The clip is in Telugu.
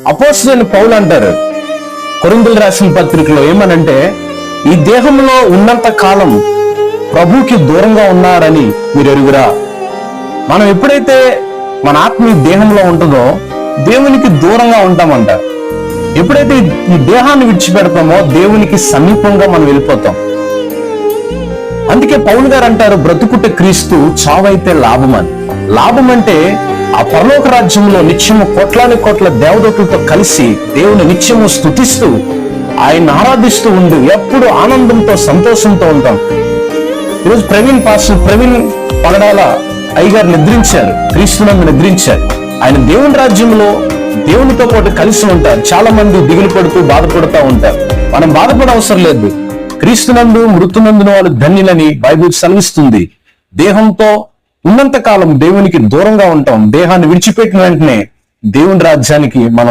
అపోస్తలుడైన పౌలు అంటారు కొరింథీయులకు రాసిన పత్రికలో ఏమనంటే, ఈ దేహంలో ఉన్నంత కాలం ప్రభువుకి దూరంగా ఉన్నారని మీరు ఎరుగురా. మనం ఎప్పుడైతే మన ఆత్మ ఈ దేహంలో ఉంటుందో దేవునికి దూరంగా ఉంటామంట. ఎప్పుడైతే ఈ దేహాన్ని విడిచిపెడతామో దేవునికి సమీపంగా మనం వెళ్ళిపోతాం. అందుకే పౌలు గారు అంటారు, బ్రతుకుట క్రీస్తు, చావైతే లాభం అని. లాభం అంటే ఆ పరలోక రాజ్యంలో నిత్యము కోట్లాది కోట్ల దేవదూతలతో కలిసి దేవుని నిత్యము స్తుతిస్తూ ఆయన ఆరాధిస్తూ ఉండి ఎప్పుడు ఆనందంతో సంతోషంతో ఉంటాం. ఈరోజు ప్రవీణ్ పగడాల అయ్యగారు నిద్రించారు, క్రీస్తునందు నిద్రించారు. ఆయన దేవుని రాజ్యంలో దేవునితో పాటు కలిసి ఉంటారు. చాలా మంది దిగులు పడుతూ బాధపడుతూ ఉంటారు. మనం బాధపడ అవసరం లేదు. క్రీస్తునందు మృతునందున వాళ్ళు ధన్యులని బైబిల్ సెలవిస్తుంది. దేహంతో ఉన్నంత కాలం దేవునికి దూరంగా ఉంటాం. దేహాన్ని విడిచిపెట్టిన వెంటనే దేవుని రాజ్యానికి మనం